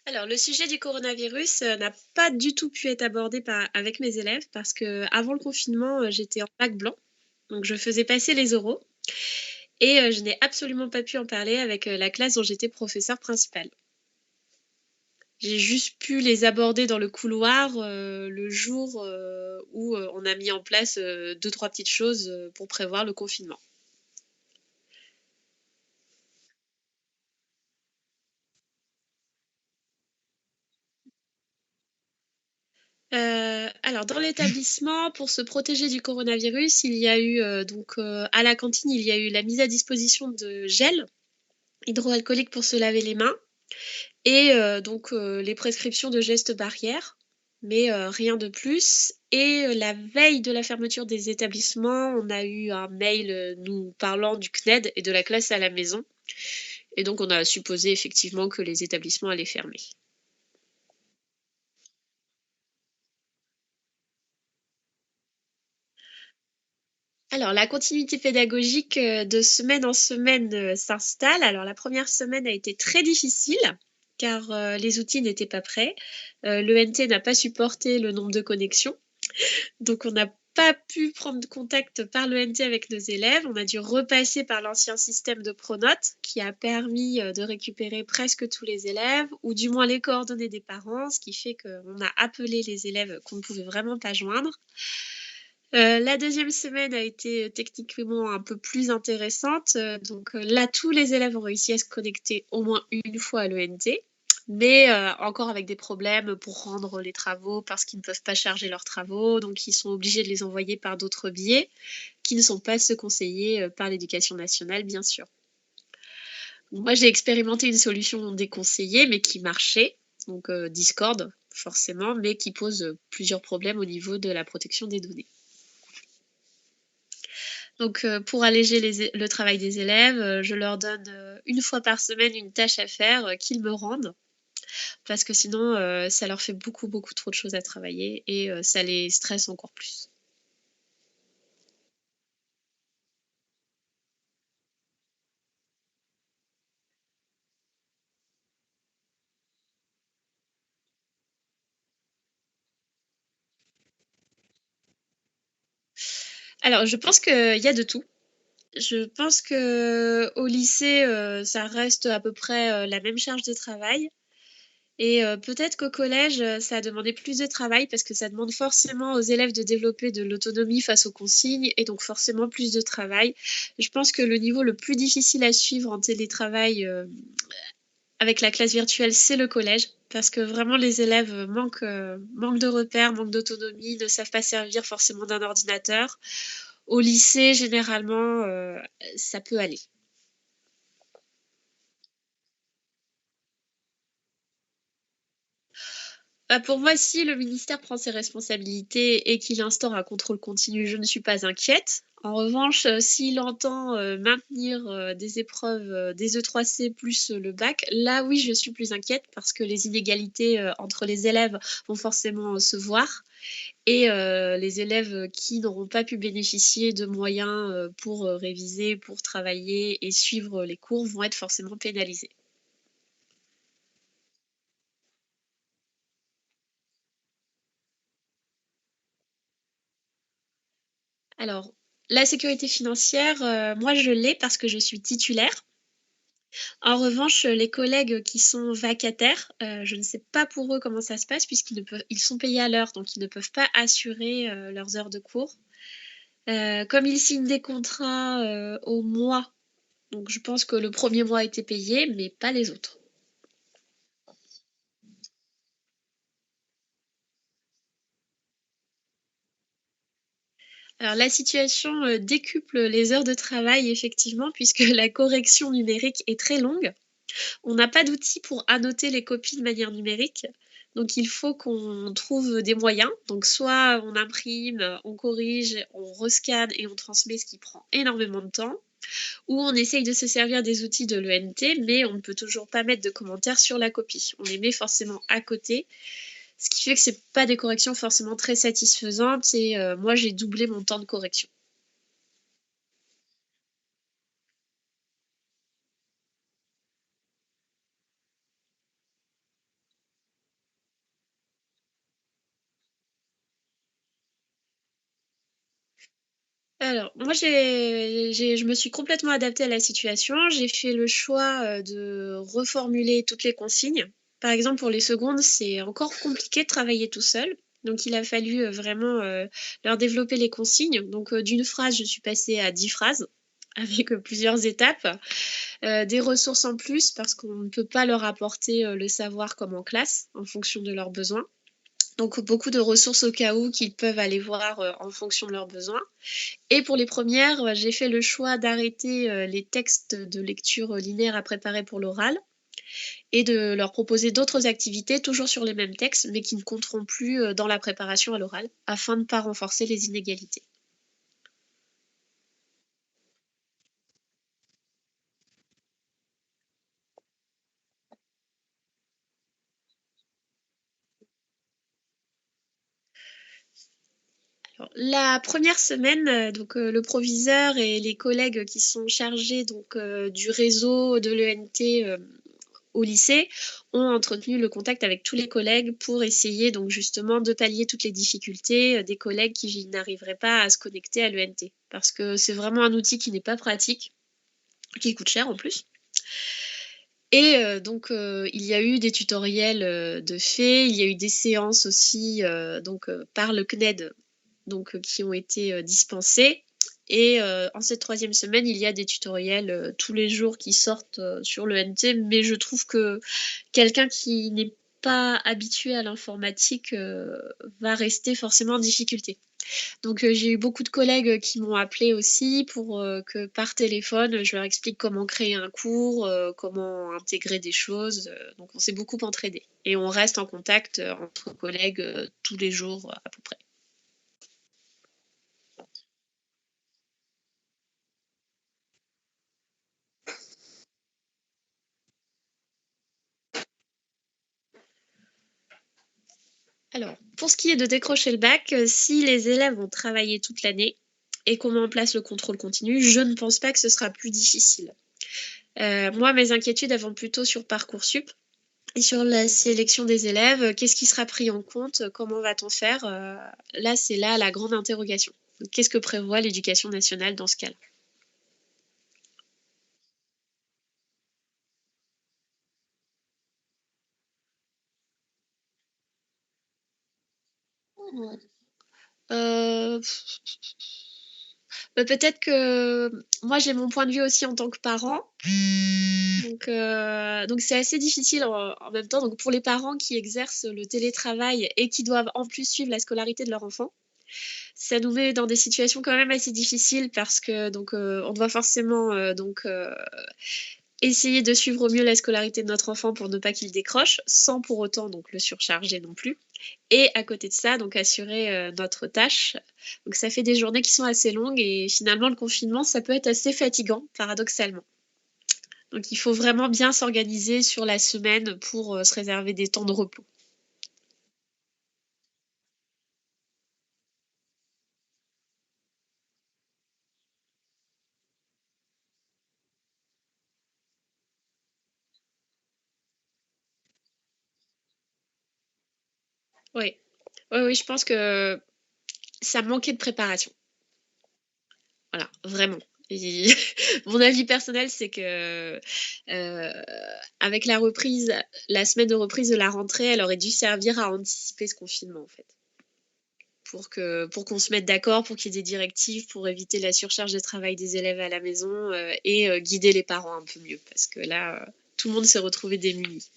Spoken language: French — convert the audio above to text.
Alors, le sujet du coronavirus, n'a pas du tout pu être abordé avec mes élèves parce qu'avant le confinement, j'étais en bac blanc, donc je faisais passer les oraux et je n'ai absolument pas pu en parler avec, la classe dont j'étais professeure principale. J'ai juste pu les aborder dans le couloir, le jour, où, on a mis en place, 2-3 petites choses, pour prévoir le confinement. Alors dans l'établissement, pour se protéger du coronavirus, il y a eu, à la cantine, il y a eu la mise à disposition de gel hydroalcoolique pour se laver les mains et les prescriptions de gestes barrières, mais rien de plus et la veille de la fermeture des établissements, on a eu un mail, nous parlant du CNED et de la classe à la maison et donc on a supposé effectivement que les établissements allaient fermer. Alors la continuité pédagogique, de semaine en semaine, s'installe. Alors la première semaine a été très difficile car, les outils n'étaient pas prêts. L'ENT n'a pas supporté le nombre de connexions, donc on n'a pas pu prendre contact par l'ENT avec nos élèves. On a dû repasser par l'ancien système de Pronote qui a permis, de récupérer presque tous les élèves ou du moins les coordonnées des parents, ce qui fait qu'on a appelé les élèves qu'on ne pouvait vraiment pas joindre. La deuxième semaine a été techniquement un peu plus intéressante, là, tous les élèves ont réussi à se connecter au moins une fois à l'ENT, mais encore avec des problèmes pour rendre les travaux parce qu'ils ne peuvent pas charger leurs travaux, donc ils sont obligés de les envoyer par d'autres biais qui ne sont pas ceux conseillés, par l'éducation nationale, bien sûr. Moi, j'ai expérimenté une solution déconseillée, mais qui marchait, Discord, forcément, mais qui pose, plusieurs problèmes au niveau de la protection des données. Pour alléger le travail des élèves, je leur donne, 1 fois par semaine une tâche à faire, qu'ils me rendent. Parce que sinon, ça leur fait beaucoup, beaucoup trop de choses à travailler et ça les stresse encore plus. Alors je pense qu'il y a de tout. Je pense qu'au lycée, ça reste à peu près, la même charge de travail. Et peut-être qu'au collège, ça a demandé plus de travail parce que ça demande forcément aux élèves de développer de l'autonomie face aux consignes et donc forcément plus de travail. Je pense que le niveau le plus difficile à suivre en télétravail, avec la classe virtuelle, c'est le collège parce que vraiment les élèves, manquent de repères, manquent d'autonomie, ne savent pas servir forcément d'un ordinateur. Au lycée, généralement, ça peut aller. Bah, pour moi, si le ministère prend ses responsabilités et qu'il instaure un contrôle continu, je ne suis pas inquiète. En revanche, s'il entend, maintenir, des épreuves, des E3C plus le bac, là oui, je suis plus inquiète parce que les inégalités, entre les élèves vont forcément, se voir et les élèves, qui n'auront pas pu bénéficier de moyens, pour, réviser, pour travailler et suivre les cours vont être forcément pénalisés. Alors, la sécurité financière, moi je l'ai parce que je suis titulaire. En revanche, les collègues qui sont vacataires, je ne sais pas pour eux comment ça se passe ils sont payés à l'heure, donc ils ne peuvent pas assurer, leurs heures de cours. Comme ils signent des contrats, au mois, donc je pense que le premier mois a été payé, mais pas les autres. Alors la situation, décuple les heures de travail effectivement puisque la correction numérique est très longue. On n'a pas d'outils pour annoter les copies de manière numérique, donc il faut qu'on trouve des moyens. Donc soit on imprime, on corrige, on rescanne et on transmet, ce qui prend énormément de temps, ou on essaye de se servir des outils de l'ENT, mais on ne peut toujours pas mettre de commentaires sur la copie. On les met forcément à côté, ce qui fait que c'est pas des corrections forcément très satisfaisantes et moi j'ai doublé mon temps de correction. Alors, moi, je me suis complètement adaptée à la situation. J'ai fait le choix, de reformuler toutes les consignes. Par exemple, pour les secondes, c'est encore compliqué de travailler tout seul. Donc il a fallu, vraiment, leur développer les consignes. Donc, d'une phrase, je suis passée à 10 phrases avec, plusieurs étapes. Des ressources en plus parce qu'on ne peut pas leur apporter, le savoir comme en classe, en fonction de leurs besoins. Donc beaucoup de ressources au cas où qu'ils peuvent aller voir, en fonction de leurs besoins. Et pour les premières, j'ai fait le choix d'arrêter les textes de lecture linéaire à préparer pour l'oral et de leur proposer d'autres activités, toujours sur les mêmes textes, mais qui ne compteront plus dans la préparation à l'oral, afin de ne pas renforcer les inégalités. Alors, la première semaine, le proviseur et les collègues qui sont chargés du réseau de l'ENT au lycée ont entretenu le contact avec tous les collègues pour essayer donc justement de pallier toutes les difficultés des collègues qui n'arriveraient pas à se connecter à l'ENT. Parce que c'est vraiment un outil qui n'est pas pratique, qui coûte cher en plus. Et il y a eu des tutoriels de faits, il y a eu des séances aussi par le CNED qui ont été dispensées. Et en cette troisième semaine, il y a des tutoriels tous les jours qui sortent sur le NT, mais je trouve que quelqu'un qui n'est pas habitué à l'informatique va rester forcément en difficulté. Donc j'ai eu beaucoup de collègues qui m'ont appelé aussi pour que par téléphone, je leur explique comment créer un cours, comment intégrer des choses. Donc on s'est beaucoup entraidés. Et on reste en contact entre collègues tous les jours à peu près. Alors, pour ce qui est de décrocher le bac, si les élèves ont travaillé toute l'année et qu'on met en place le contrôle continu, je ne pense pas que ce sera plus difficile. Moi, mes inquiétudes, elles vont plutôt sur Parcoursup et sur la sélection des élèves. Qu'est-ce qui sera pris en compte? Comment va-t-on faire? Là, c'est là la grande interrogation. Qu'est-ce que prévoit l'éducation nationale dans ce cas-là? Euh, Peut-être que moi j'ai mon point de vue aussi en tant que parent. Donc c'est assez difficile en même temps. Donc pour les parents qui exercent le télétravail et qui doivent en plus suivre la scolarité de leur enfant, ça nous met dans des situations quand même assez difficiles parce que on doit forcément essayer de suivre au mieux la scolarité de notre enfant pour ne pas qu'il décroche, sans pour autant le surcharger non plus. Et à côté de ça, donc assurer notre tâche. Donc ça fait des journées qui sont assez longues et finalement le confinement, ça peut être assez fatigant, paradoxalement. Donc il faut vraiment bien s'organiser sur la semaine pour se réserver des temps de repos. Oui, oui, oui, je pense que ça manquait de préparation. Voilà, vraiment. Et mon avis personnel, c'est que euh, avec la semaine de reprise de la rentrée, elle aurait dû servir à anticiper ce confinement, en fait. Pour qu'on se mette d'accord, pour qu'il y ait des directives, pour éviter la surcharge de travail des élèves à la maison et guider les parents un peu mieux. Parce que là, tout le monde s'est retrouvé démuni.